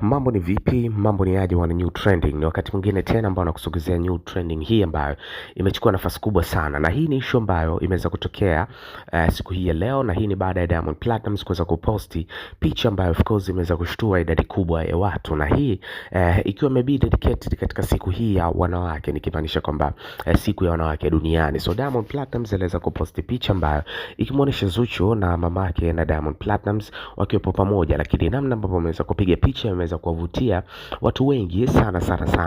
Mambo ni vipi? Mambo ni aje wana New Trending? Ni wakati mwingine tena ambao nakusogezea New Trending hii ambayo imechukua nafasi kubwa sana, na hii ni issue ambayo imeweza kutokea siku hii ya leo, na hii ni baada ya Diamond Platnumz kuweza kuposti picha ambayo of course imeweza kushtua idadi kubwa ya watu, na hii ikiwa maybe dedicated katika siku hii ya wanawake, nikimaanisha kwamba siku ya wanawake duniani. So Diamond Platnumz aliweza kuposti picha ambayo ikimuonesha Zuchu na mamake na Diamond Platnumz wakiwa pamoja, lakini namna ambavyo ameweza kupiga picha imeweza kuwavutia watu wengi sana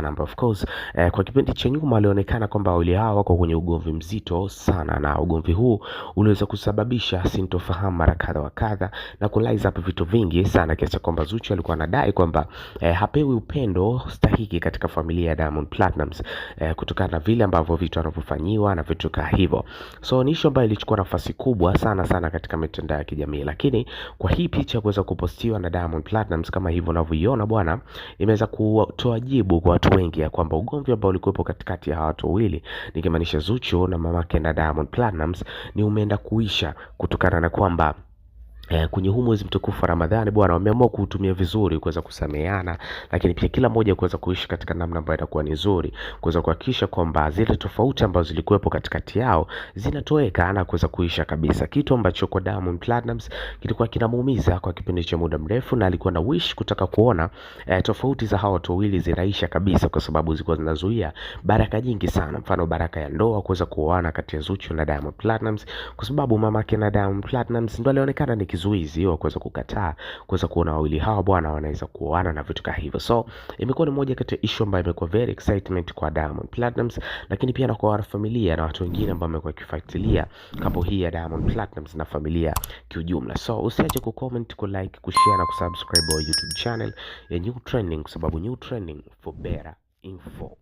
ambao of course kwa kipindi cha nyuma walionekana kwamba wawili hao wako kwenye ugomvi mzito sana, na ugomvi huu uliweza kusababisha sintofahamu mara kadha wa kadha na kulaiza hapo vitu vingi sana, kiasi kwamba Zuchu alikuwa anadai kwamba hapewi upendo stahiki katika familia ya Diamond Platnumz kutokana na vile ambavyo vitu anavyofanyiwa na vitu kama hivyo. So ni issue ambayo ilichukua nafasi kubwa sana katika mitandao ya kijamii, lakini kwa hii picha kuweza kupostiwa na Diamond Platnumz kama hivyo unavyoiona bwana, imeweza kutoa jibu kwa watu wengi ya kwamba ugomvi ambao ulikuwepo katikati ya watu wawili, nikimaanisha Zuchu na mamake na Diamond Platnumz, ni umeenda kuisha kutokana na kwamba kwenye huu mwezi mtukufu wa Ramadhani bwana, wameamua kuutumia vizuri kuweza kusameheana, lakini pia kila mmoja kuweza kuishi katika namna ambayo itakuwa ni nzuri, kuweza kuhakikisha kwamba zile tofauti ambazo zilikuwepo katikati yao zinatoweka na kuweza kuisha kabisa, kitu ambacho kwa Diamond Platnumz kilikuwa kinamuumiza kwa kipindi cha muda mrefu, na alikuwa na wish kutaka kuona tofauti za hao watu wawili zinaisha kabisa, kwa sababu zilikuwa zinazuia baraka nyingi sana, mfano baraka ya ndoa kuweza kuoana kati ya Zuchu na Diamond Platnumz, kwa sababu mamake na Diamond Platnumz ndio alionekana ni kizuizi wa kuweza kukataa kuweza kuona wawili hawa bwana wanaweza kuoana na vitu kama hivyo. So imekuwa ni moja kati ya issue ambayo imekuwa very excitement kwa Diamond Platnumz, lakini pia na kwa familia na watu wengine ambao wamekuwa kifuatilia couple hii ya Diamond Platnumz na familia kiujumla. So usiache kucomment, kulike, kushare na kusubscribe our YouTube channel ya New Trending, kwa sababu New Trending for better info.